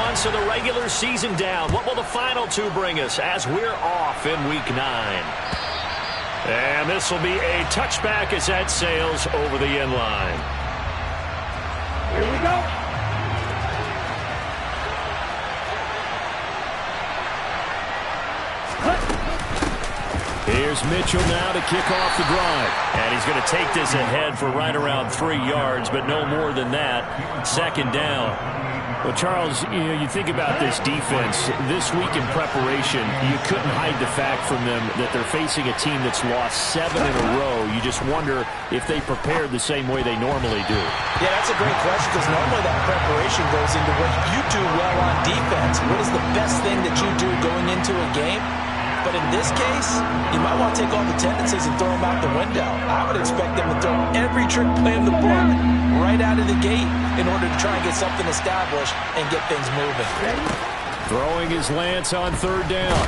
months of the regular season down. What will the final two bring us as we're off in Week 9? And this will be a touchback as that sails over the end line. Here we go. Here's Mitchell now to kick off the drive. And he's going to take this ahead for right around 3 yards, but no more than that. Second down. Well, Charles, you think about this defense. This week in preparation, you couldn't hide the fact from them that they're facing a team that's lost 7 in a row. You just wonder if they prepared the same way they normally do. Yeah, that's a great question, because normally that preparation goes into what you do well on defense. What is the best thing that you do going into a game? But in this case, you might want to take all the tendencies and throw them out the window. I would expect them to throw every trick play in the book right out of the gate in order to try and get something established and get things moving. Throwing his Lance on third down.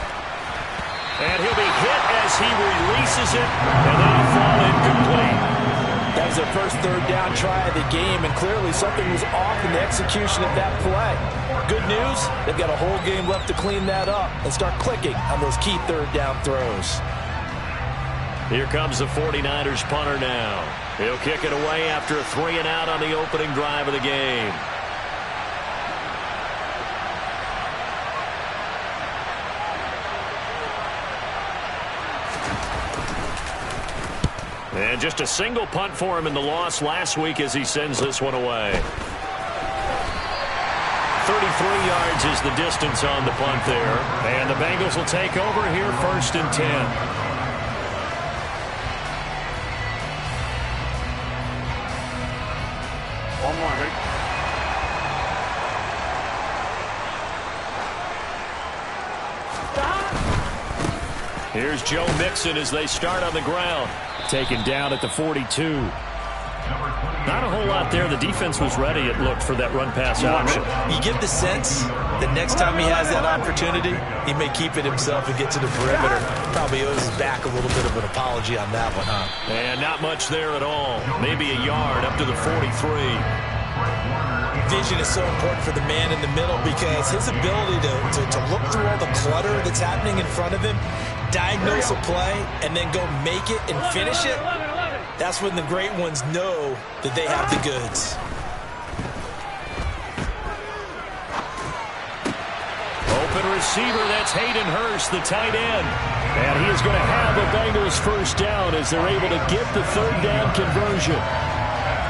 And he'll be hit as he releases it, and that'll fall incomplete. That was their first third down try of the game, and clearly something was off in the execution of that play. Good news, they've got a whole game left to clean that up and start clicking on those key third down throws. Here comes the 49ers punter now. He'll kick it away after a 3-and-out on the opening drive of the game. And just a single punt for him in the loss last week as he sends this one away. 33 yards is the distance on the punt there. And the Bengals will take over here, 1st and 10. One more, ready? Here's Joe Mixon as they start on the ground. Taken down at the 42. Not a whole lot there. The defense was ready, it looked, for that run-pass option. You get the sense that next time he has that opportunity, he may keep it himself and get to the perimeter. Probably owes his back a little bit of an apology on that one, huh? And not much there at all. Maybe a yard up to the 43. Vision is so important for the man in the middle, because his ability to look through all the clutter that's happening in front of him, diagnose a play, and then go make it and finish it, that's when the great ones know that they have the goods. Open receiver, that's Hayden Hurst, the tight end. And he is going to have the Bengals first down as they're able to get the third down conversion.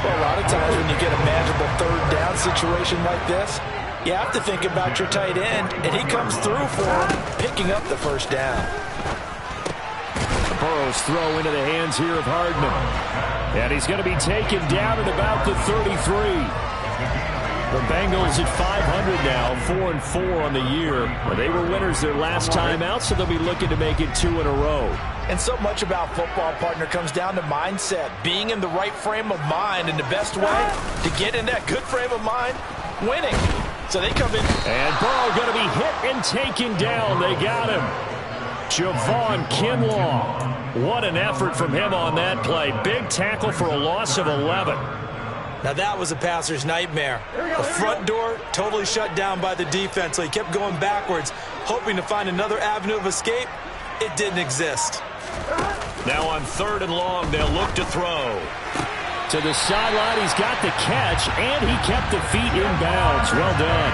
Well, a lot of times when you get a manageable third down situation like this, you have to think about your tight end, and he comes through for him, picking up the first down. Burrow's throw into the hands here of Hardman. And he's going to be taken down at about the 33. The Bengals at 500 now, 4-4 on the year. They were winners their last time out, so they'll be looking to make it 2 in a row. And so much about football, partner, comes down to mindset. Being in the right frame of mind, and the best way to get in that good frame of mind, winning. So they come in. And Burrow going to be hit and taken down. They got him. Javon Kinlaw. What an effort from him on that play. Big tackle for a loss of 11. Now that was a passer's nightmare. The front door totally shut down by the defense, so he kept going backwards, hoping to find another avenue of escape. It didn't exist. Now on 3rd and long, they'll look to throw. To the sideline, he's got the catch, and he kept the feet in bounds. Well done.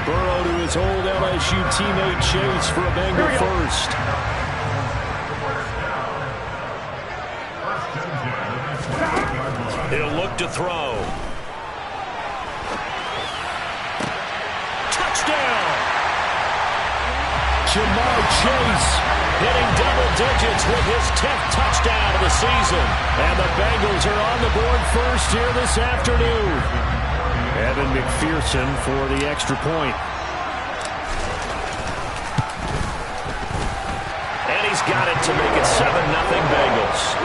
Burrow to his old LSU teammate Chase for a Bengal first. He'll look to throw. Touchdown! Jamar Chase hitting double digits with his 10th touchdown of the season. And the Bengals are on the board first here this afternoon. Evan McPherson for the extra point. And he's got it to make it 7-0 Bengals.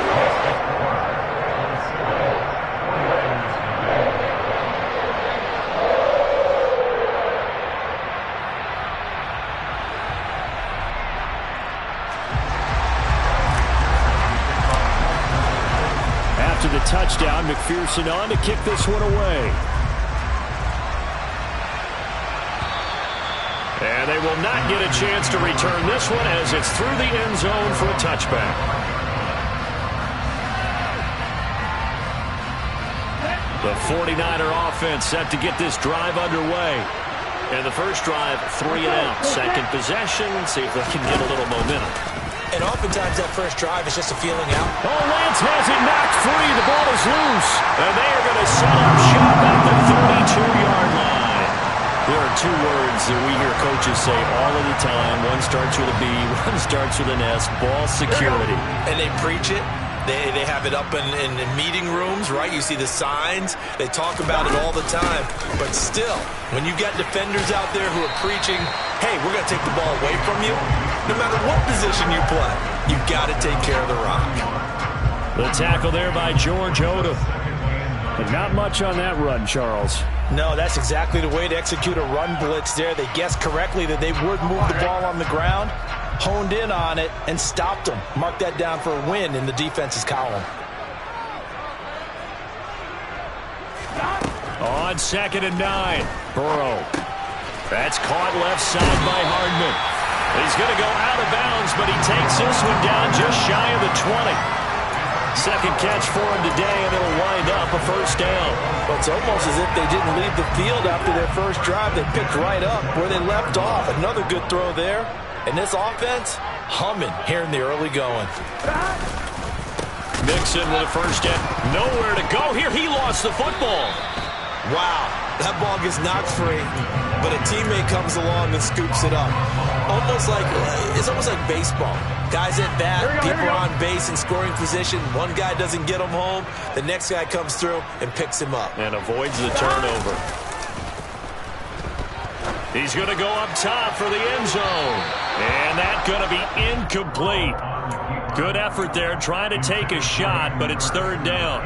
After the touchdown, McPherson on to kick this one away. will not get a chance to return this one as it's through the end zone for a touchback. The 49er offense set to get this drive underway. And the first drive, 3 and out. Second possession, see if they can get a little momentum. And oftentimes that first drive is just a feeling out. Oh, Lance has it knocked free. The ball is loose. And they are going to set up shop at the 32-yard line. There are two words that we hear coaches say all of the time. One starts with a B, one starts with an S, ball security. And they preach it. They have it up in meeting rooms, right? You see the signs. They talk about it all the time. But still, when you got defenders out there who are preaching, hey, we're going to take the ball away from you, no matter what position you play, you've got to take care of the rock. The tackle there by George Odom. But not much on that run, Charles. No, that's exactly the way to execute a run blitz there. They guessed correctly that they would move the ball on the ground, honed in on it, and stopped them. Mark that down for a win in the defense's column. On 2nd and 9, Burrow. That's caught left side by Hardman. He's going to go out of bounds, but he takes this one down just shy of the 20. Second catch for him today, and it'll wind up a first down. Well, it's almost as if they didn't leave the field after their first drive. They picked right up where they left off. Another good throw there. And this offense, humming here in the early going. Mixon with a first down. Nowhere to go here. He lost the football. Wow, that ball gets knocked free, but a teammate comes along and scoops it up. It's almost like baseball. Guys at bat, people on base in scoring position. One guy doesn't get him home. The next guy comes through and picks him up. And avoids the turnover. He's going to go up top for the end zone. And that's going to be incomplete. Good effort there, trying to take a shot, but it's third down.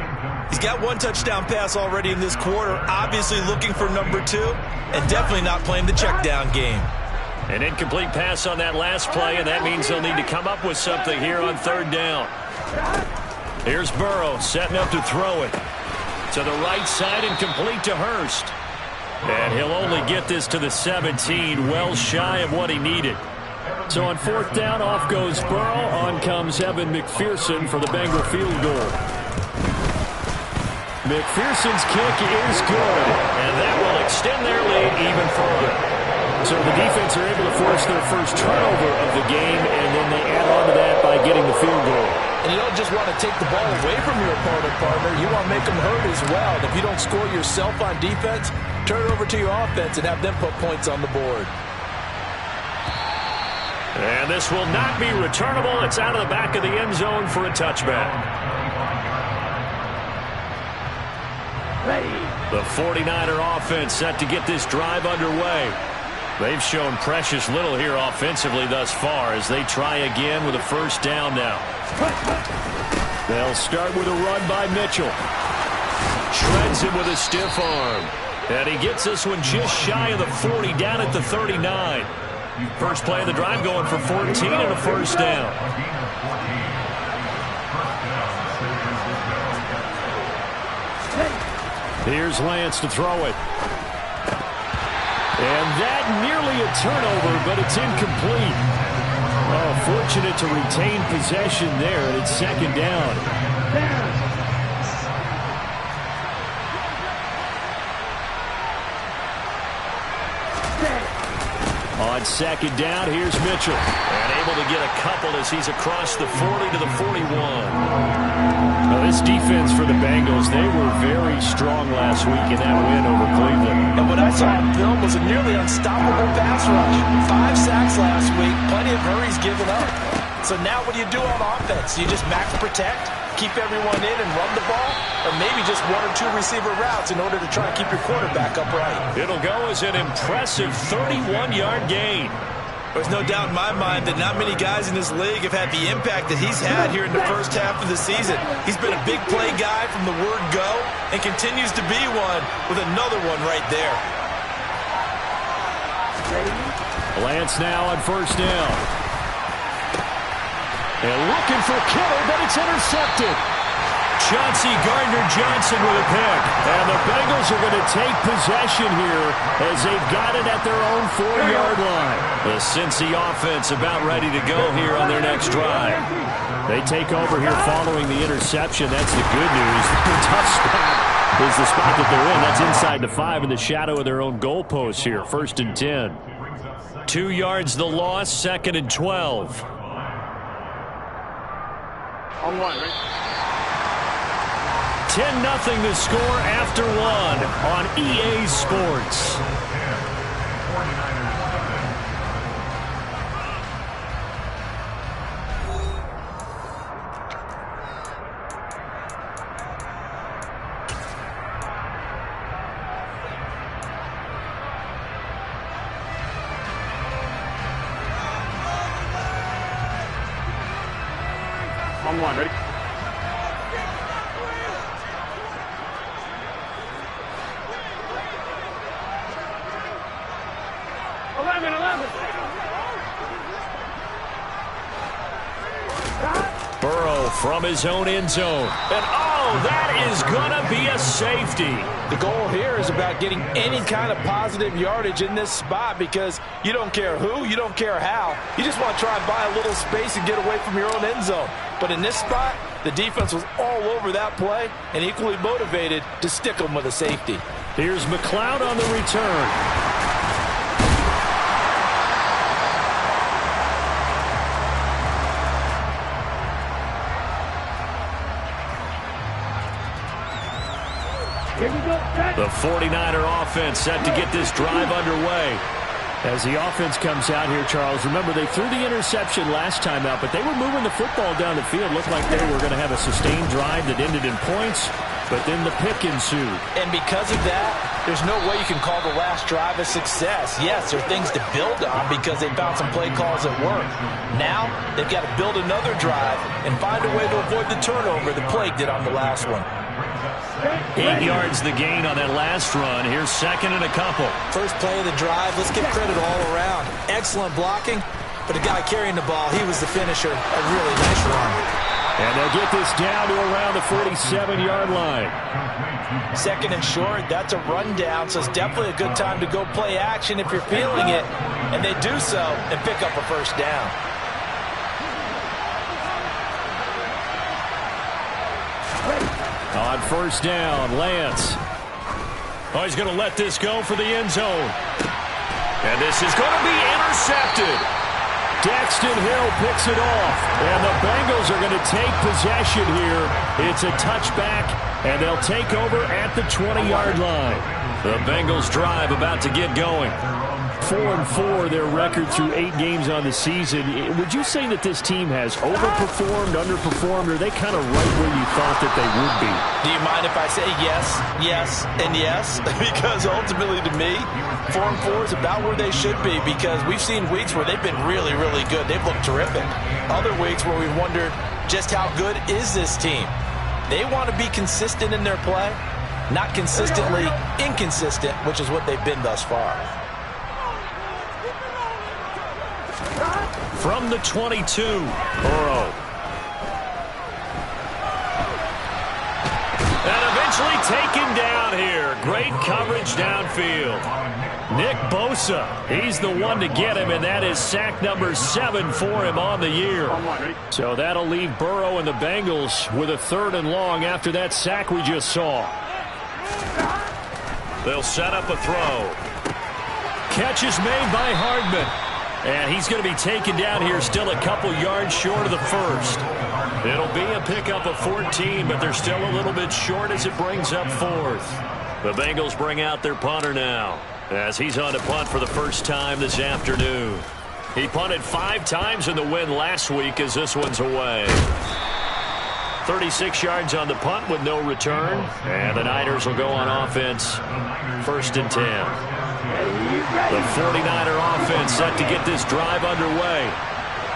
He's got one touchdown pass already in this quarter, obviously looking for number 2, and definitely not playing the check down game. An incomplete pass on that last play, and that means they'll need to come up with something here on third down. Here's Burrow setting up to throw it. To the right side and complete to Hurst. And he'll only get this to the 17, well shy of what he needed. So on fourth down, off goes Burrow. On comes Evan McPherson for the Bengal field goal. McPherson's kick is good, and that will extend their lead even further. So the defense are able to force their first turnover of the game, and then they add on to that by getting the field goal. And you don't just want to take the ball away from your opponent, partner. You want to make them hurt as well. And if you don't score yourself on defense, turn it over to your offense and have them put points on the board. And this will not be returnable. It's out of the back of the end zone for a touchback. The 49er offense set to get this drive underway. They've shown precious little here offensively thus far as they try again with a first down now. They'll start with a run by Mitchell. Shreds him with a stiff arm. And he gets this one just shy of the 40, down at the 39. First play of the drive going for 14 and a first down. Here's Lance to throw it. And that nearly a turnover, but it's incomplete. Oh, fortunate to retain possession there, and it's second down. On second down, here's Mitchell. And able to get a couple as he's across the 40 to the 41. Now, this defense for the Bengals, they were very strong last week in that win over Cleveland. And what I saw on film was a nearly unstoppable pass rush. 5 sacks last week, plenty of hurries given up. So now what do you do on offense? You just max protect, keep everyone in and run the ball, or maybe just 1 or 2 receiver routes in order to try and keep your quarterback upright. It'll go as an impressive 31-yard gain. There's no doubt in my mind that not many guys in this league have had the impact that he's had here in the first half of the season. He's been a big play guy from the word go and continues to be one with another one right there. Lance now on first down. And looking for Kittle, but it's intercepted. Chauncey Gardner-Johnson with a pick. And the Bengals are going to take possession here as they've got it at their own 4-yard line. The Cincy offense about ready to go here on their next drive. They take over here following the interception. That's the good news. The tough spot is the spot that they're in. That's inside the 5 in the shadow of their own goalpost here. 1st and 10. 2 yards the loss, 2nd and 12. On one, right? 10-0 the score after 1 on EA Sports. On one, ready? Burrow from his own end zone. And oh, that is going to be a safety. The goal here is about getting any kind of positive yardage in this spot because you don't care who, you don't care how. You just want to try and buy a little space and get away from your own end zone. But in this spot, the defense was all over that play and equally motivated to stick them with a safety. Here's McLeod on the return. The 49er offense set to get this drive underway. As the offense comes out here, Charles, remember they threw the interception last time out, but they were moving the football down the field. Looked like they were going to have a sustained drive that ended in points, but then the pick ensued. And because of that, there's no way you can call the last drive a success. Yes, there are things to build on because they found some play calls that work. Now, they've got to build another drive and find a way to avoid the turnover the play did on the last one. 8 yards the gain on that last run. Here's 2nd and a couple. First play of the drive. Let's give credit all around. Excellent blocking, but the guy carrying the ball, he was the finisher. A really nice run. And they'll get this down to around the 47-yard line. 2nd and short. That's a rundown, so it's definitely a good time to go play action if you're feeling it. And they do so and pick up a first down. On first down, Lance. Oh, he's going to let this go for the end zone. And this is going to be intercepted. Daxton Hill picks it off. And the Bengals are going to take possession here. It's a touchback, and they'll take over at the 20-yard line. The Bengals drive about to get going. 4-4 their record through 8 games on the season. Would you say that this team has overperformed, underperformed, or are they kind of right where you thought that they would be? Do you mind if I say yes, yes, and yes? Because ultimately to me, 4-4 is about where they should be because we've seen weeks where they've been really, really good. They've looked terrific. Other weeks where we've wondered just how good is this team. They want to be consistent in their play, not consistently inconsistent, which is what they've been thus far. From the 22, Burrow. And eventually taken down here. Great coverage downfield. Nick Bosa, he's the one to get him, and that is sack number 7 for him on the year. So that'll leave Burrow and the Bengals with a 3rd and long after that sack we just saw. They'll set up a throw. Catch is made by Hardman. And he's going to be taken down here still a couple yards short of the first. It'll be a pickup of 14, but they're still a little bit short as it brings up 4th. The Bengals bring out their punter now as he's on to punt for the first time this afternoon. He punted 5 times in the win last week as this one's away. 36 yards on the punt with no return. And the Niners will go on offense. 1st and 10. The 49er offense set to get this drive underway.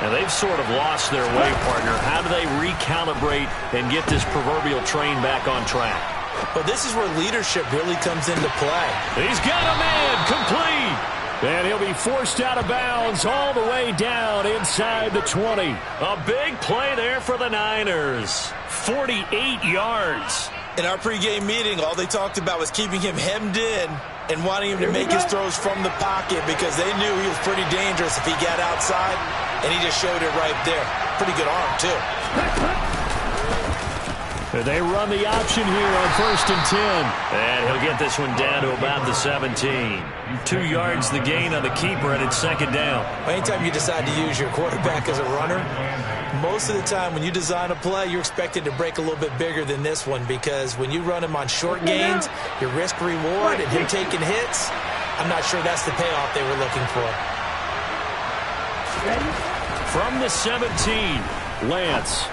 And they've sort of lost their way, partner. How do they recalibrate and get this proverbial train back on track? But this is where leadership really comes into play. He's got a man complete. And he'll be forced out of bounds all the way down inside the 20. A big play there for the Niners. 48 yards. In our pregame meeting, all they talked about was keeping him hemmed in and wanting him to make his throws from the pocket because they knew he was pretty dangerous if he got outside, and he just showed it right there. Pretty good arm, too. They run the option here on 1st and 10. And he'll get this one down to about the 17. 2 yards the gain on the keeper, and it's 2nd down. Anytime you decide to use your quarterback as a runner, most of the time when you design a play, you're expected to break a little bit bigger than this one because when you run him on short gains, your risk-reward and him taking hits, I'm not sure that's the payoff they were looking for. From the 17, Lance.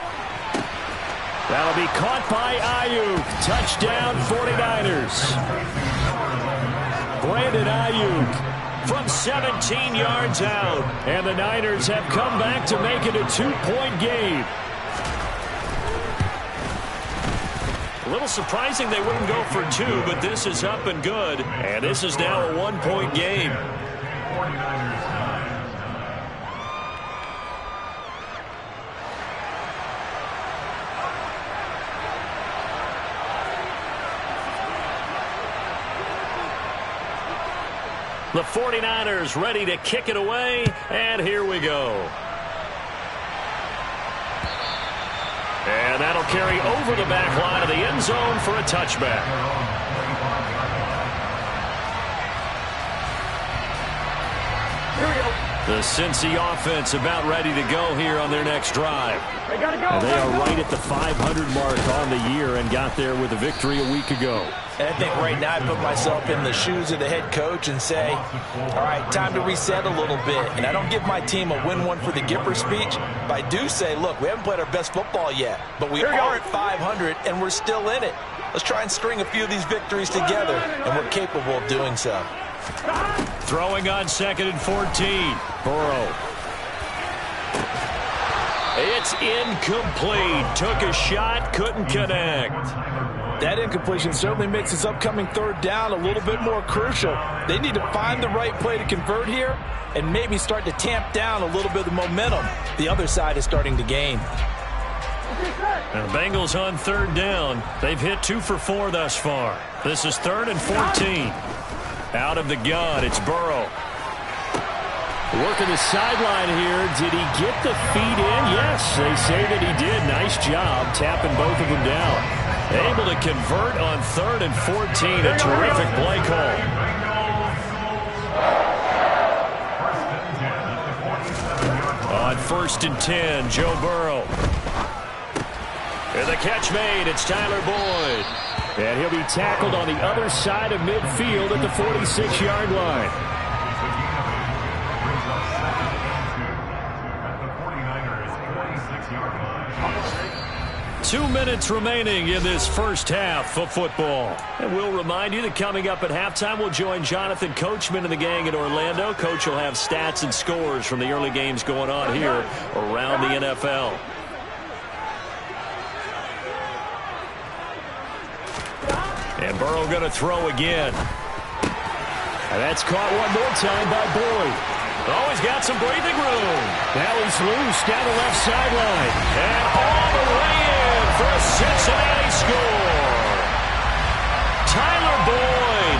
That'll be caught by Ayuk. Touchdown, 49ers. Brandon Ayuk from 17 yards out. And the Niners have come back to make it a 2-point game. A little surprising they wouldn't go for 2, but this is up and good. And this is now a 1-point game. The 49ers ready to kick it away, and here we go. And that'll carry over the back line of the end zone for a touchback. Here we go. The Cincy offense about ready to go here on their next drive. They gotta go. And they are right at the 500 mark on the year and got there with a victory a week ago. And I think right now I put myself in the shoes of the head coach and say, all right, time to reset a little bit. And I don't give my team a win one for the Gipper speech, but I do say, look, we haven't played our best football yet, but we are at 500 and we're still in it. Let's try and string a few of these victories together, and we're capable of doing so. Throwing on 2nd and 14. Burrow. It's incomplete. Took a shot, couldn't connect. That incompletion certainly makes his upcoming 3rd down a little bit more crucial. They need to find the right play to convert here and maybe start to tamp down a little bit of the momentum the other side is starting to gain. And the Bengals on 3rd down. They've hit 2 for 4 thus far. This is 3rd and 14. Out of the gun, it's Burrow. Working the sideline here. Did he get the feet in? Yes, they say that he did. Nice job tapping both of them down. Able to convert on 3rd and 14. A terrific play call. On 1st and 10, Joe Burrow. And the catch made. It's Tyler Boyd. And he'll be tackled on the other side of midfield at the 46-yard line. 2 minutes remaining in this first half of football. And we'll remind you that coming up at halftime, we'll join Jonathan Coachman and the gang in Orlando. Coach will have stats and scores from the early games going on here around the NFL. And Burrow going to throw again. And that's caught one more time by Boyd. Oh, he's got some breathing room. Now he's loose down the left sideline. And all the way in for a Cincinnati score. Tyler Boyd,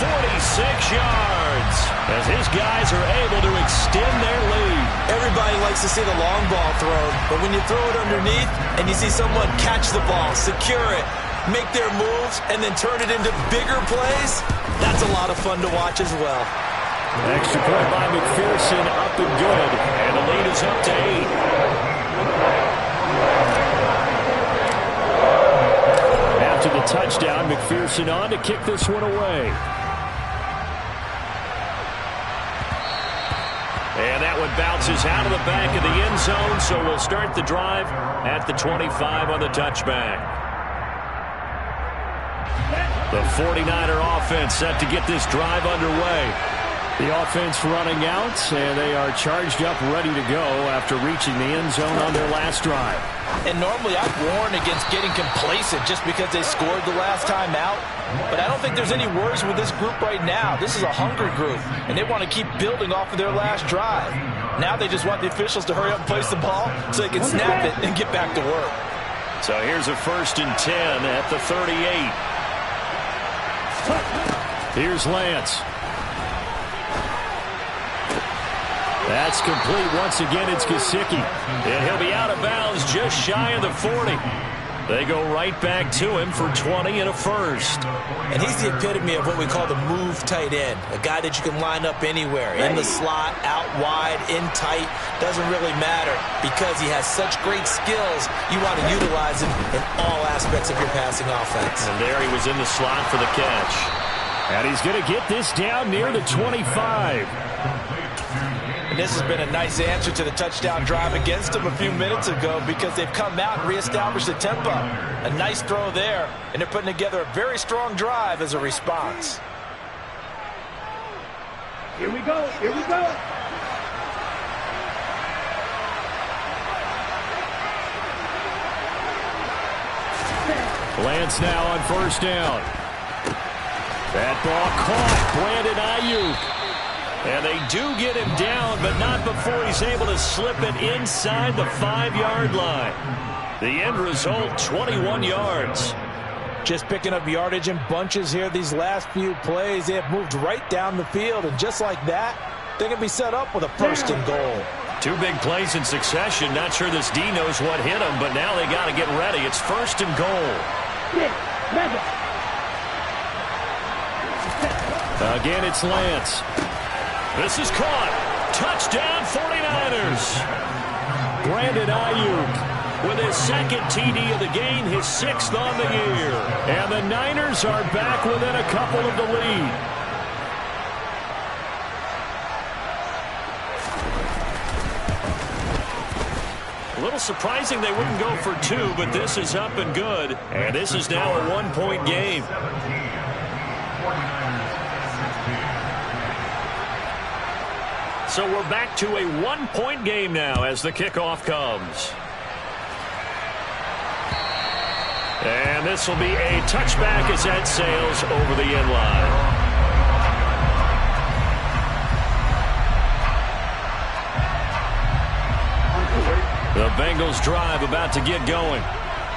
46 yards, as his guys are able to extend their lead. Everybody likes to see the long ball thrown, but when you throw it underneath and you see someone catch the ball, secure it, make their moves, and then turn it into bigger plays, that's a lot of fun to watch as well. Extra point by McPherson, up and good, and the lead is up to 8. After the touchdown, McPherson on to kick this one away. And that one bounces out of the back of the end zone, so we'll start the drive at the 25 on the touchback. The 49er offense set to get this drive underway. The offense running out, and they are charged up, ready to go after reaching the end zone on their last drive. And normally I'd warn against getting complacent just because they scored the last time out. But I don't think there's any worries with this group right now. This is a hunger group, and they want to keep building off of their last drive. Now they just want the officials to hurry up and place the ball so they can snap it and get back to work. So here's a 1st and 10 at the 38. Here's Lance. That's complete. Once again, it's Gesicki. And he'll be out of bounds just shy of the 40. They go right back to him for 20 and a first. And he's the epitome of what we call the move tight end. A guy that you can line up anywhere. In the slot, out wide, in tight. Doesn't really matter because he has such great skills. You want to utilize him in all aspects of your passing offense. And there he was in the slot for the catch. And he's going to get this down near the 25. And this has been a nice answer to the touchdown drive against them a few minutes ago because they've come out and reestablished the tempo. A nice throw there, and they're putting together a very strong drive as a response. Here we go. Here we go. Lance now on 1st down. That ball caught. Brandon Ayuk. And they do get him down, but not before he's able to slip it inside the 5-yard line. The end result, 21 yards. Just picking up yardage in bunches here these last few plays. They have moved right down the field, and just like that, they can be set up with a 1st and goal. 2 big plays in succession. Not sure this D knows what hit him, but now they got to get ready. It's 1st and goal. Again, it's Lance. This is caught. Touchdown, 49ers. Brandon Ayuk with his 2nd TD of the game, his 6th on the year. And the Niners are back within a couple of the lead. A little surprising they wouldn't go for 2, but this is up and good. And this is now a 1-point game. So we're back to a 1-point game now as the kickoff comes. And this will be a touchback as that sails over the end line. The Bengals drive about to get going.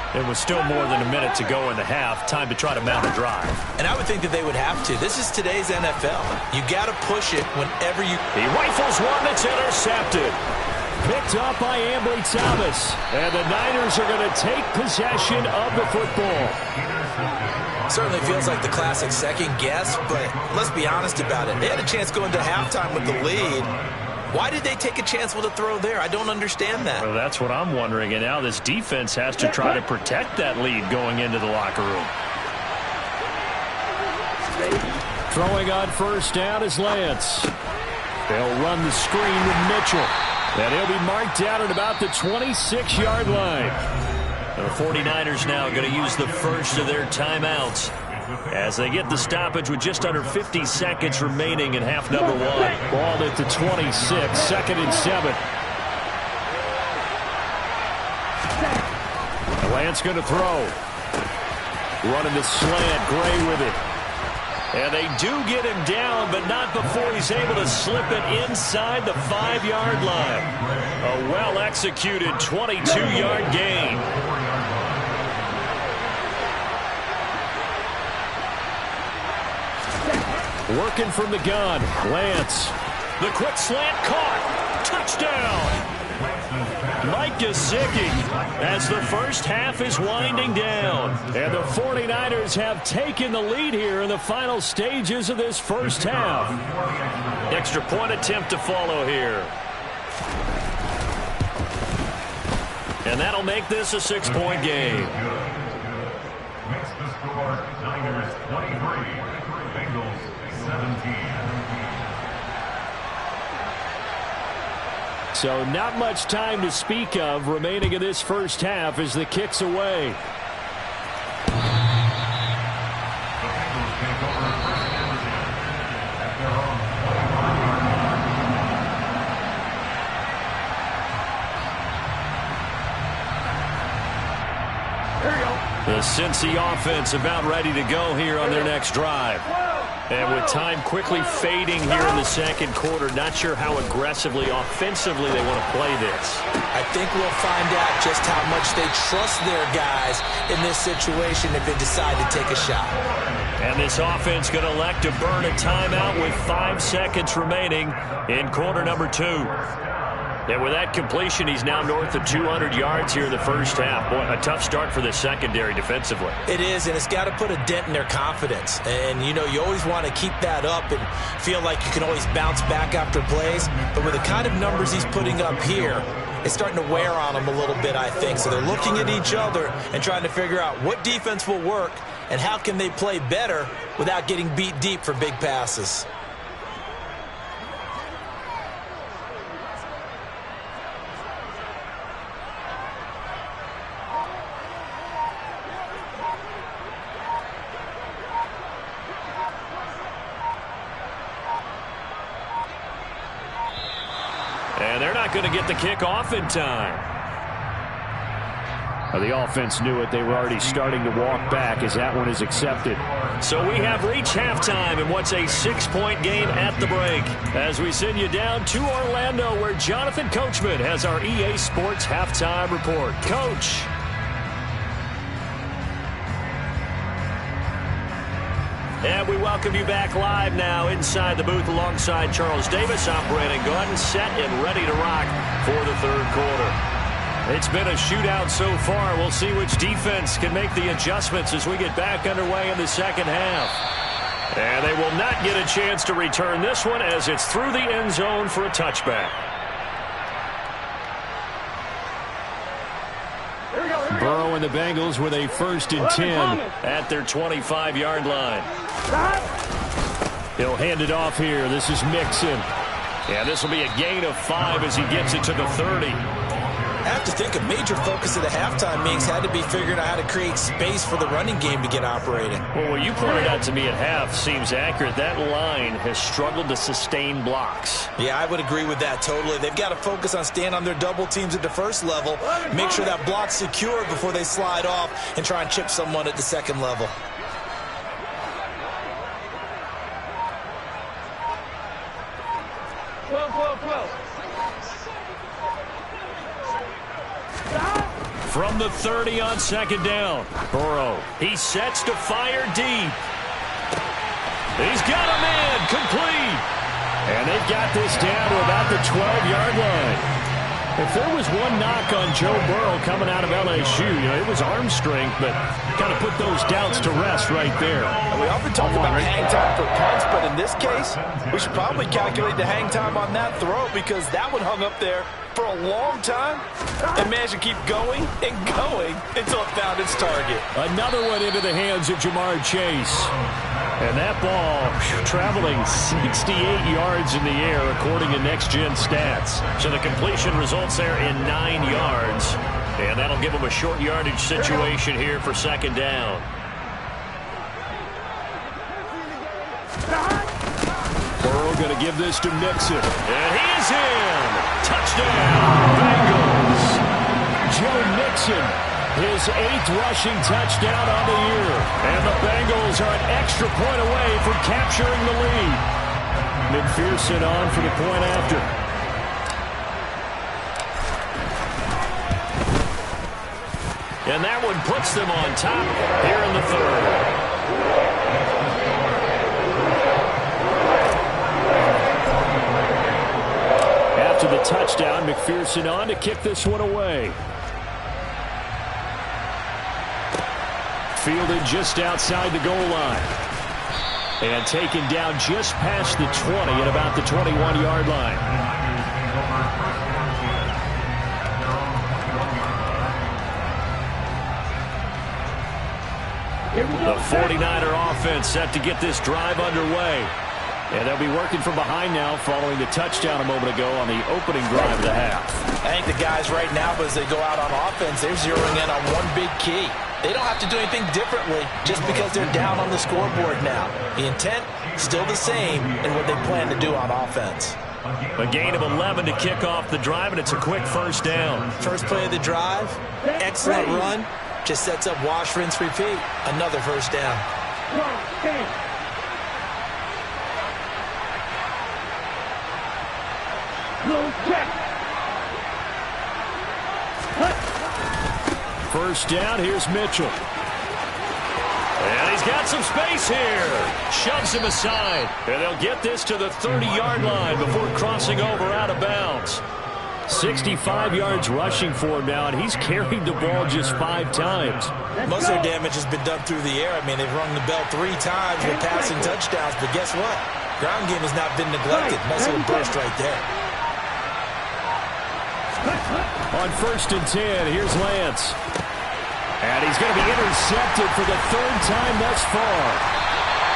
It was still more than a minute to go in the half. Time to try to mount a drive. And I would think that they would have to. This is today's NFL. You got to push it whenever you... He rifles one that's intercepted. Picked up by Ambry Thomas. And the Niners are going to take possession of the football. Certainly feels like the classic second guess, but let's be honest about it. They had a chance going to halftime with the lead. Why did they take a chance with a throw there? I don't understand that. Well, that's what I'm wondering. And now this defense has to try to protect that lead going into the locker room. Throwing on 1st down is Lance. They'll run the screen with Mitchell. And he'll be marked down at about the 26-yard line. The 49ers now going to use the first of their timeouts as they get the stoppage with just under 50 seconds remaining in half number 1. Ball at the 26, 2nd and 7. Lance going to throw. Running the slant, Gray with it. And they do get him down, but not before he's able to slip it inside the 5-yard line. A well-executed 22-yard gain. Working from the gun, Lance. The quick slant caught. Touchdown. Mike Gesicki as the first half is winding down. And the 49ers have taken the lead here in the final stages of this first half. Extra point attempt to follow here. And that'll make this a 6-point game. Makes the score Niners 23, Bengals 17. So not much time to speak of remaining in this first half as the kick's away. The Cincy offense about ready to go here on their next drive. And with time quickly fading here in the second quarter, not sure how aggressively, offensively they want to play this. I think we'll find out just how much they trust their guys in this situation if they decide to take a shot. And this offense going to elect to burn a timeout with 5 seconds remaining in quarter number 2. And with that completion, he's now north of 200 yards here in the first half. Boy, a tough start for the secondary defensively. It is, and it's got to put a dent in their confidence. And, you know, you always want to keep that up and feel like you can always bounce back after plays. But with the kind of numbers he's putting up here, it's starting to wear on them a little bit, I think. So they're looking at each other and trying to figure out what defense will work and how can they play better without getting beat deep for big passes. And they're not going to get the kickoff in time. The offense knew it. They were already starting to walk back as that one is accepted. So we have reached halftime in what's a 6-point game at the break. As we send you down to Orlando, where Jonathan Coachman has our EA Sports halftime report. Coach. And we welcome you back live now inside the booth alongside Charles Davis. I'm Brandon Gordon, set and ready to rock for the third quarter. It's been a shootout so far. We'll see which defense can make the adjustments as we get back underway in the second half. And they will not get a chance to return this one as it's through the end zone for a touchback. Burrow and the Bengals with a 1st and 10 at their 25-yard line. He'll hand it off here. This is Mixon. Yeah, this will be a gain of 5 as he gets it to the 30. I have to think a major focus of the halftime meetings had to be figuring out how to create space for the running game to get operating. Well, what you pointed out to me at half seems accurate. That line has struggled to sustain blocks. Yeah, I would agree with that totally. They've got to focus on staying on their double teams at the first level, make sure that block's secure before they slide off and try and chip someone at the second level. From the 30 on 2nd down. Burrow. He sets to fire deep. He's got a man complete. And they've got this down to about the 12-yard line. If there was one knock on Joe Burrow coming out of LSU, it was arm strength, but kind of put those doubts to rest right there. And we often talk about hang time for punts, but in this case, we should probably calculate the hang time on that throw because that one hung up there for a long time and managed to keep going and going until it found its target. Another one into the hands of Jamar Chase. And that ball traveling 68 yards in the air according to next-gen stats. So the completion results there in 9 yards. And that'll give them a short yardage situation here for 2nd down. Burrow going to give this to Mixon. And he is in. Touchdown, Bengals. Joe Mixon, his 8th rushing touchdown on the year. And the Bengals are an extra point away from capturing the lead. McPherson on for the point after. And that one puts them on top here in the 3rd. After the touchdown, McPherson on to kick this one away. Fielded just outside the goal line. And taken down just past the 20 at about the 21-yard line. The 49er offense set to get this drive underway. And they'll be working from behind now following the touchdown a moment ago on the opening drive of the half. I think the guys right now, as they go out on offense, they're zeroing in on one big key. They don't have to do anything differently just because they're down on the scoreboard now. The intent, still the same in what they plan to do on offense. A gain of 11 to kick off the drive, and it's a quick 1st down. First play of the drive, excellent run, just sets up wash, rinse, repeat. Another 1st down. First down, here's Mitchell. And he's got some space here. Shoves him aside. And they'll get this to the 30-yard line before crossing over out of bounds. 65 yards rushing for him now, and he's carried the ball just 5 times. Most of their damage has been done through the air. I mean, they've rung the bell 3 times with passing touchdowns, but guess what? Ground game has not been neglected. Nice little burst right there. On 1st and 10, here's Lance. And he's going to be intercepted for the 3rd time thus far.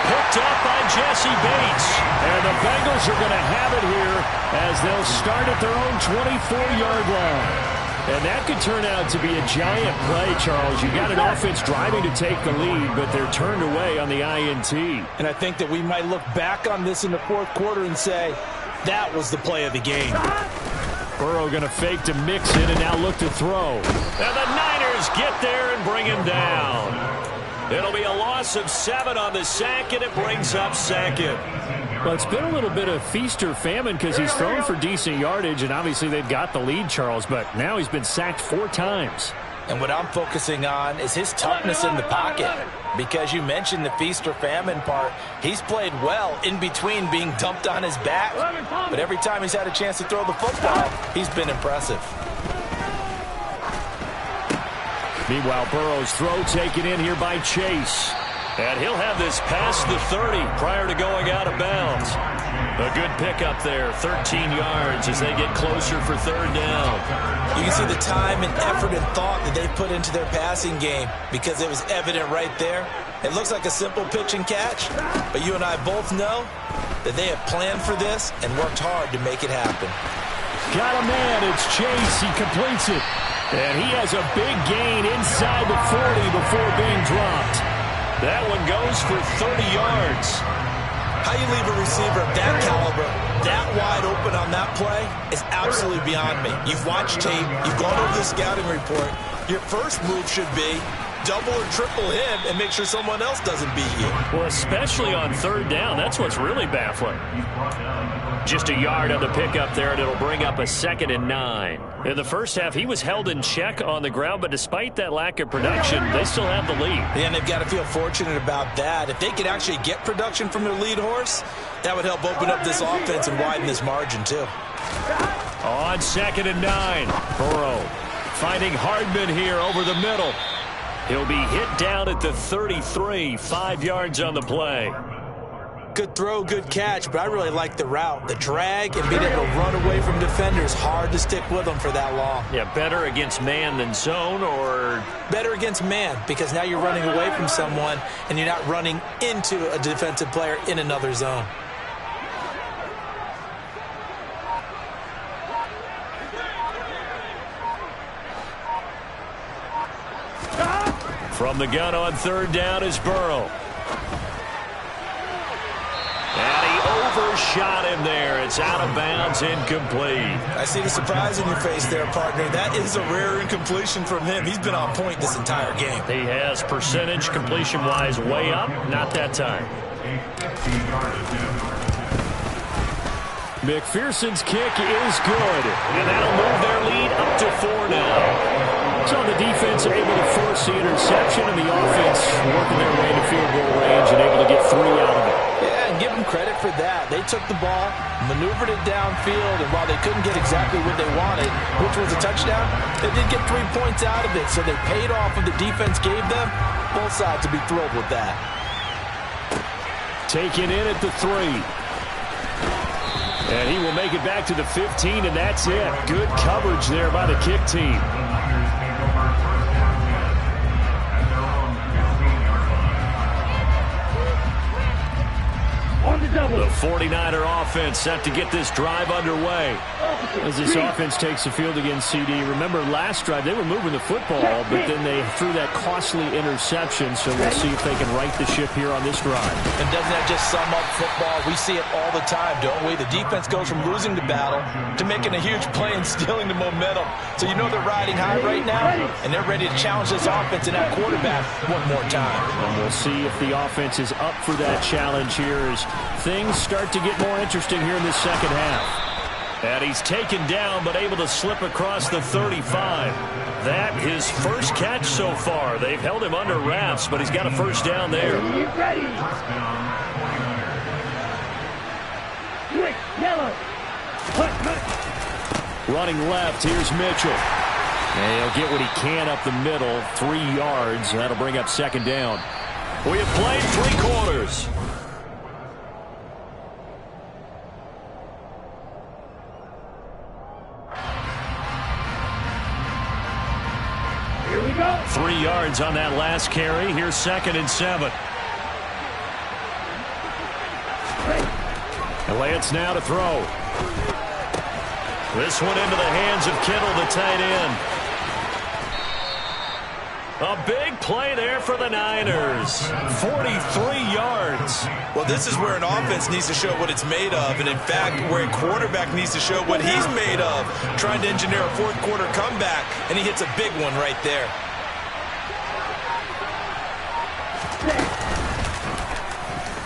Picked up by Jesse Bates. And the Bengals are going to have it here as they'll start at their own 24-yard line. And that could turn out to be a giant play, Charles. You got an offense driving to take the lead, but they're turned away on the INT. And I think that we might look back on this in the 4th quarter and say, that was the play of the game. Burrow going to fake to Mixon and now look to throw. And the Niners get there and bring him down. It'll be a loss of 7 on the sack, and it brings up 2nd. Well, it's been a little bit of feast or famine because he's thrown for decent yardage, and obviously they've got the lead, Charles, but now he's been sacked 4 times. And what I'm focusing on is his toughness in the pocket. Because you mentioned the feast or famine part, he's played well in between being dumped on his back. But every time he's had a chance to throw the football, he's been impressive. Meanwhile, Burrow's throw taken in here by Chase. And he'll have this past the 30 prior to going out of bounds. A good pickup there, 13 yards as they get closer for 3rd down. You can see the time and effort and thought that they put into their passing game because it was evident right there. It looks like a simple pitch and catch, but you and I both know that they have planned for this and worked hard to make it happen. Got a man, it's Chase, he completes it. And he has a big gain inside the 40 before being dropped. That one goes for 30 yards. How you leave a receiver of that caliber, that wide open on that play is absolutely beyond me. You've watched tape. You've gone over the scouting report. Your first move should be double or triple him and make sure someone else doesn't beat you. Well, especially on 3rd down. That's what's really baffling. Just a yard on the pickup there, and it'll bring up a 2nd and 9. In the first half, he was held in check on the ground, but despite that lack of production, they still have the lead. Yeah, and they've got to feel fortunate about that. If they could actually get production from their lead horse, that would help open up this offense and widen this margin, too. On 2nd and 9, Burrow finding Hardman here over the middle. He'll be hit down at the 33, 5 yards on the play. Good throw, good catch, but I really like the route. The drag and being able to run away from defenders, hard to stick with them for that long. Yeah, better against man than zone, or? Better against man, because now you're running away from someone and you're not running into a defensive player in another zone. From the gun on 3rd down is Burrow. And he overshot him there. It's out of bounds, incomplete. I see the surprise in your face there, partner. That is a rare incompletion from him. He's been on point this entire game. He has percentage completion-wise way up. Not that time. McPherson's kick is good. And that'll move their lead up to 4 now. So the defense able to force the interception, and the offense working their way to field goal range and able to get 3 out of it. Yeah, and give them credit for that. They took the ball, maneuvered it downfield, and while they couldn't get exactly what they wanted, which was a touchdown, they did get 3 points out of it, so they paid off what the defense gave them. Both sides will be thrilled with that. Taken in at the 3. And he will make it back to the 15, and that's it. Good coverage there by the kick team. The 49er offense set to get this drive underway. As this offense takes the field against CD. Remember, last drive, they were moving the football, but then they threw that costly interception, so we'll see if they can right the ship here on this drive. And doesn't that just sum up football? We see it all the time, don't we? The defense goes from losing the battle to making a huge play and stealing the momentum. So you know they're riding high right now, and they're ready to challenge this offense and that quarterback one more time. And we'll see if the offense is up for that challenge here as things start to get more interesting here in this second half. And he's taken down, but able to slip across the 35. That his first catch so far. They've held him under wraps, but he's got a first down there. Ready. Quick, yellow. Running left, here's Mitchell. And he'll get what he can up the middle, 3 yards. That'll bring up second down. We have played 3 quarters. Here we go. 3 yards on that last carry. Here's 2nd and 7. And Lance now to throw. This one into the hands of Kittle, the tight end. A big play there for the Niners. 43 yards. Well, this is where an offense needs to show what it's made of. And, in fact, where a quarterback needs to show what he's made of. Trying to engineer a fourth-quarter comeback, and he hits a big one right there.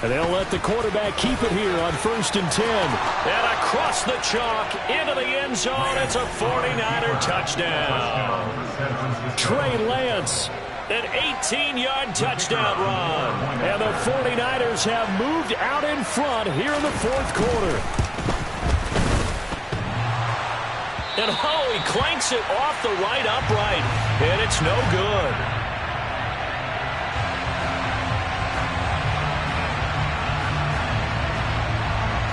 And they'll let the quarterback keep it here on 1st and 10. And across the chalk into the end zone. It's a 49er touchdown. Trey Lance, an 18-yard touchdown run. And the 49ers have moved out in front here in the 4th quarter. And he clanks it off the right upright. And it's no good.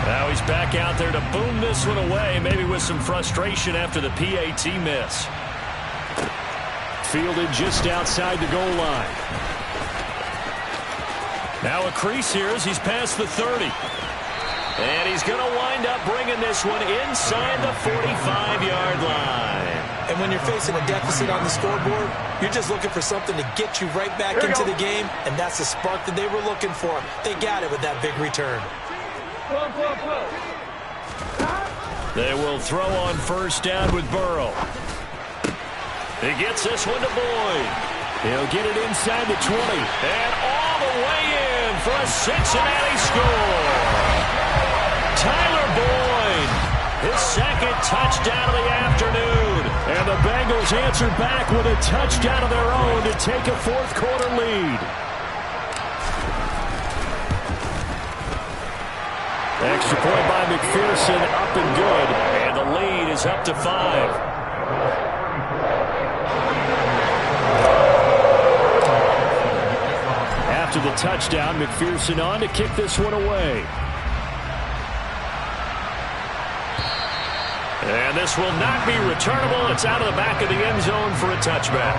Now he's back out there to boom this one away, maybe with some frustration after the PAT miss. Fielded just outside the goal line. Now a crease here as he's past the 30. And he's going to wind up bringing this one inside the 45-yard line. And when you're facing a deficit on the scoreboard, you're just looking for something to get you right back into the game, and that's the spark that they were looking for. They got it with that big return. They will throw on 1st down with Burrow. He gets this one to Boyd. He'll get it inside the 20. And all the way in for a Cincinnati score. Tyler Boyd, his 2nd touchdown of the afternoon. And the Bengals answer back with a touchdown of their own to take a 4th-quarter lead. Extra point by McPherson, up and good. And the lead is up to 5. After the touchdown, McPherson on to kick this one away. And this will not be returnable. It's out of the back of the end zone for a touchback.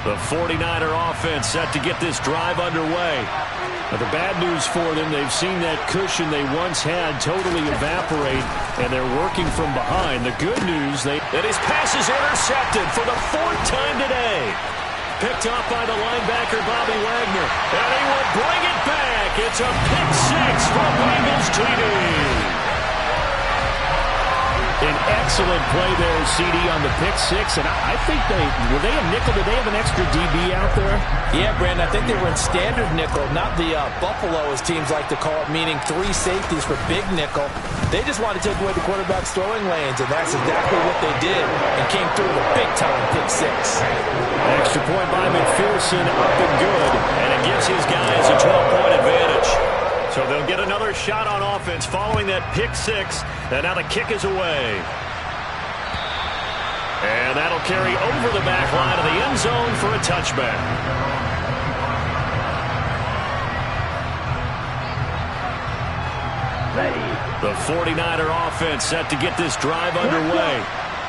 The 49er offense set to get this drive underway. Now, the bad news for them, they've seen that cushion they once had totally evaporate, and they're working from behind. The good news, that his pass is intercepted for the 4th time today. Picked off by the linebacker, Bobby Wagner. And he will bring it back. It's a pick 6 for Bengals TD. An excellent play there, CD, on the pick 6. And I think were they a nickel? Did they have an extra DB out there? Yeah, Brandon, I think they were in standard nickel, not the Buffalo, as teams like to call it, meaning 3 safeties for big nickel. They just wanted to take away the quarterback's throwing lanes, and that's exactly what they did, and came through with a big-time pick 6. Extra point by McPherson, up and good, and it gives his guys a 12-point advantage. So they'll get another shot on offense following that pick 6, and now the kick is away. And that'll carry over the back line of the end zone for a touchback. The 49er offense set to get this drive underway.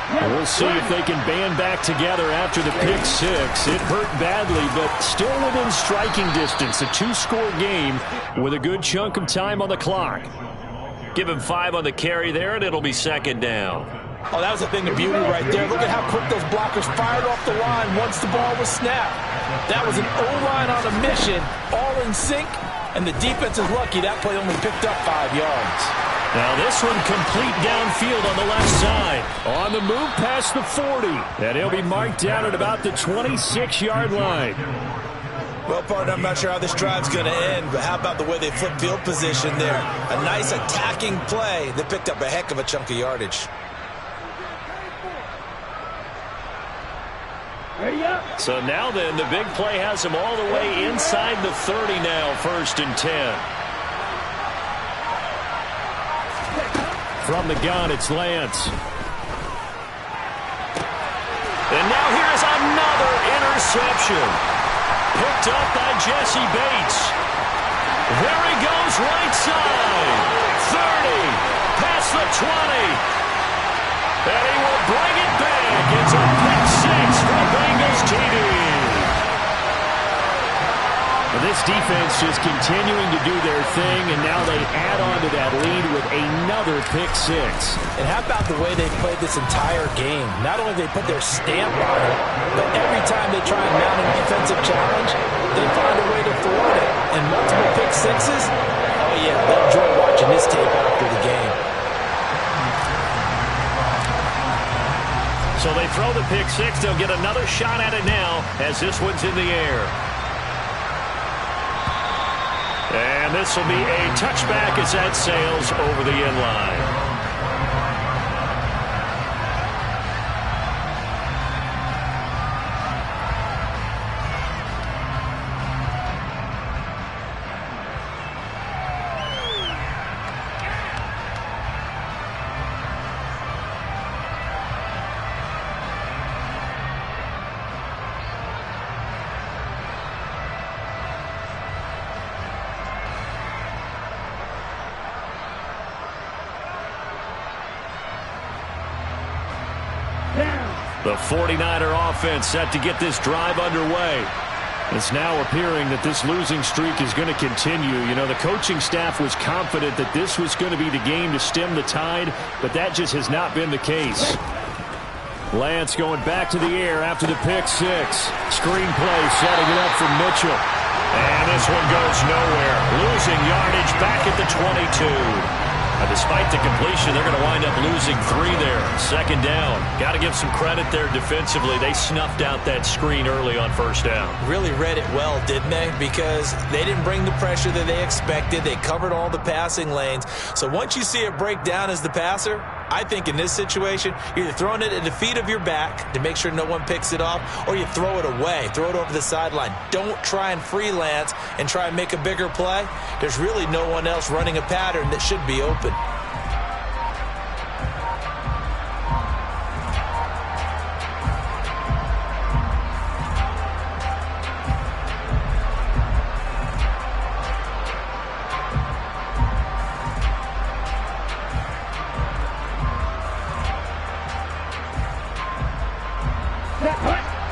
And we'll see if they can band back together after the pick 6. It hurt badly, but still within striking distance. A 2-score game with a good chunk of time on the clock. Give him 5 on the carry there, and it'll be 2nd down. Oh, that was a thing of beauty right there. Look at how quick those blockers fired off the line once the ball was snapped. That was an O-line on a mission, all in sync, and the defense is lucky that play only picked up 5 yards. Now this one complete downfield on the left side. On the move past the 40. And he'll be marked down at about the 26-yard line. Well, partner, I'm not sure how this drive's going to end, but how about the way they flip field position there? A nice attacking play. They picked up a heck of a chunk of yardage. So now then, the big play has them all the way inside the 30 now, 1st and 10. From the gun, it's Lance. And now here's another interception. Picked up by Jesse Bates. There he goes, right side. 30, past the 20. And he will bring it back. It's a pick six for Bengals TD. This defense just continuing to do their thing, and now they add on to that lead with another pick six. And how about the way they played this entire game? Not only they put their stamp on it, but every time they try and mount a defensive challenge, they find a way to thwart it. And multiple pick sixes, oh yeah, they'll enjoy watching this tape after the game. So they throw the pick six. They'll get another shot at it now as this one's in the air. And this will be a touchback as that sails over the end line. The 49er offense set to get this drive underway. It's now appearing that this losing streak is going to continue. You know, the coaching staff was confident that this was going to be the game to stem the tide, but that just has not been the case. Lance going back to the air after the pick six. Screen play setting it up for Mitchell. And this one goes nowhere. Losing yardage back at the 22. Despite the completion, they're going to wind up losing 3 there. 2nd down. Got to give some credit there defensively. They snuffed out that screen early on 1st down. Really read it well, didn't they? Because they didn't bring the pressure that they expected. They covered all the passing lanes. So once you see it break down as the passer, I think in this situation, you're either throwing it at the feet of your back to make sure no one picks it off, or you throw it away, throw it over the sideline. Don't try and freelance and try and make a bigger play. There's really no one else running a pattern that should be open.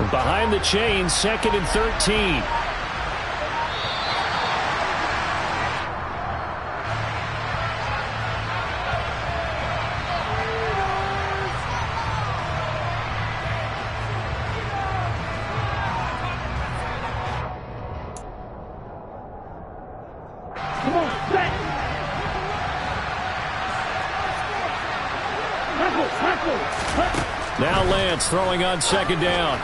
Behind the chains, 2nd and 13. Come on, set. Now Lance throwing on 2nd down.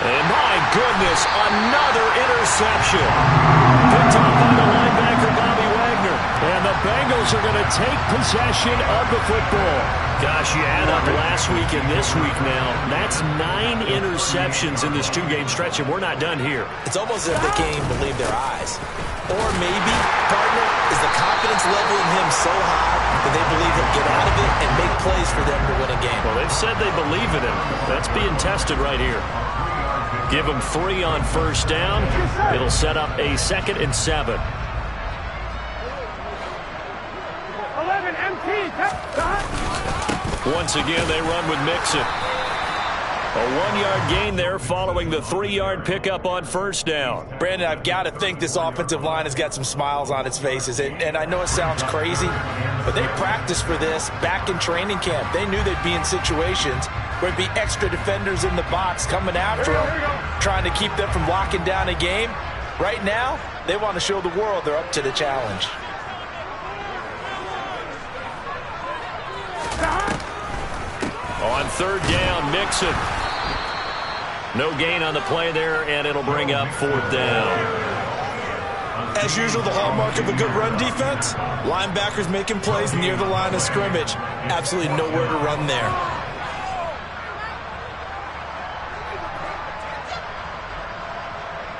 And my goodness, another interception. Picked up by the linebacker, Bobby Wagner. And the Bengals are going to take possession of the football. Gosh, you add up last week and this week now. That's 9 interceptions in this 2-game stretch, and we're not done here. It's almost as if they can't even believe their eyes. Or maybe, partner, is the confidence level in him so high that they believe he'll get out of it and make plays for them to win a game. Well, they've said they believe in him. That's being tested right here. Give them 3 on 1st down. It'll set up a 2nd and 7. 11 MT. Once again, they run with Mixon. A 1-yard gain there following the 3-yard pickup on 1st down. Brandon, I've got to think this offensive line has got some smiles on its faces. And I know it sounds crazy, but they practiced for this back in training camp. They knew they'd be in situations where there'd be extra defenders in the box coming after them, trying to keep them from locking down a game. Right now, they want to show the world they're up to the challenge. On 3rd down, Mixon. No gain on the play there, and it'll bring up 4th down. As usual, the hallmark of a good run defense, linebackers making plays near the line of scrimmage. Absolutely nowhere to run there.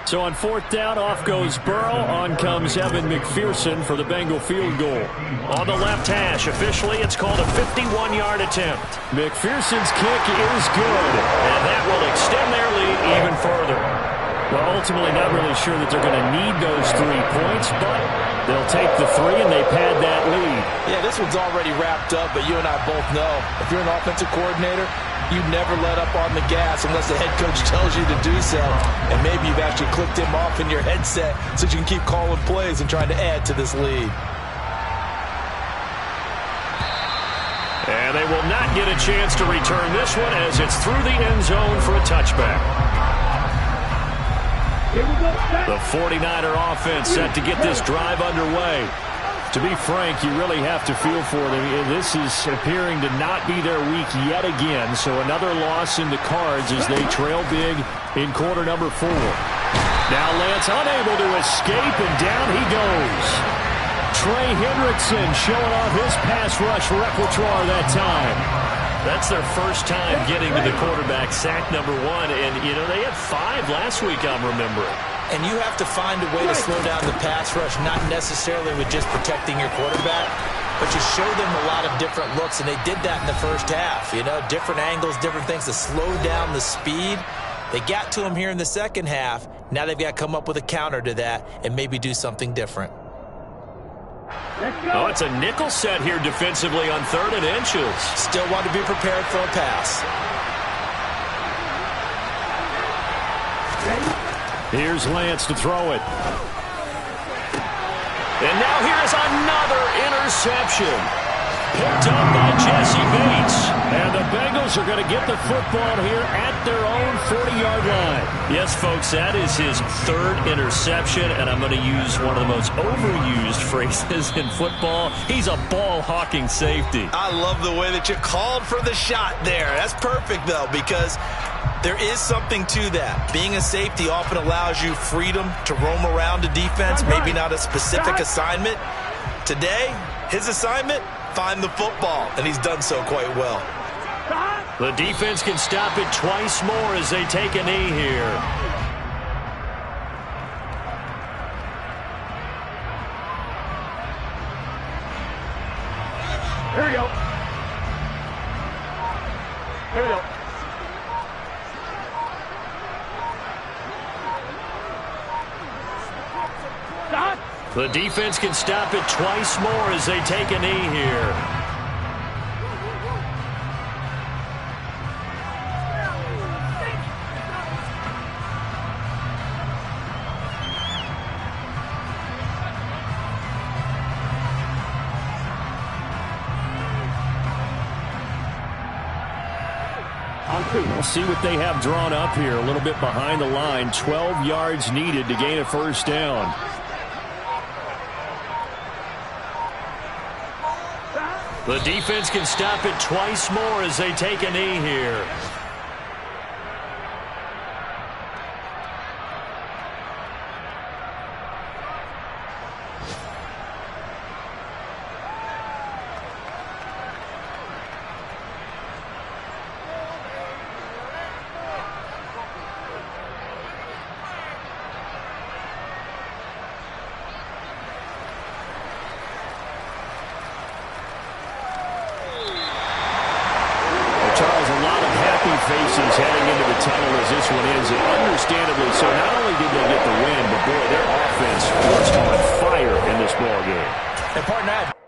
So on 4th down, off goes Burrow. On comes Evan McPherson for the Bengal field goal. On the left hash, officially it's called a 51-yard attempt. McPherson's kick is good, and that will extend their lead even further. Well, ultimately not really sure that they're going to need those 3 points, but they'll take the 3 and they pad that lead. Yeah, this one's already wrapped up, but you and I both know if you're an offensive coordinator, you never let up on the gas unless the head coach tells you to do so. And maybe you've actually clicked him off in your headset so you can keep calling plays and trying to add to this lead. And they will not get a chance to return this one as it's through the end zone for a touchback. The 49er offense set to get this drive underway. To be frank, you really have to feel for them. This is appearing to not be their week yet again. So another loss in the cards as they trail big in quarter number 4. Now Lance unable to escape, and down he goes. Trey Hendrickson showing off his pass rush repertoire that time. That's their first time getting to the quarterback, sack number 1. And, you know, they had 5 last week, I'm remembering. And you have to find a way to slow down the pass rush, not necessarily with just protecting your quarterback, but you show them a lot of different looks, and they did that in the first half. You know, different angles, different things to slow down the speed. They got to him here in the second half. Now they've got to come up with a counter to that and maybe do something different. Oh, it's a nickel set here defensively on 3rd and inches. Still want to be prepared for a pass. Here's Lance to throw it. And now here's another interception. Picked up by Jesse Bates. And the Bengals are going to get the football here at their own 40-yard line. Yes, folks, that is his 3rd interception, and I'm going to use one of the most overused phrases in football. He's a ball-hawking safety. I love the way that you called for the shot there. That's perfect, though, because there is something to that. Being a safety often allows you freedom to roam around a defense, maybe not a specific assignment. Today, his assignment, find the football, and he's done so quite well. The defense can stop it twice more as they take a knee here. Here we go. Here we go. The defense can stop it twice more as they take a knee here. We'll see what they have drawn up here. A little bit behind the line. 12 yards needed to gain a first down. The defense can stop it twice more as they take a knee here. Faces heading into the tunnel as this one is, and understandably so. Not only did they get the win, but boy, their offense was on fire in this ball game. And partner,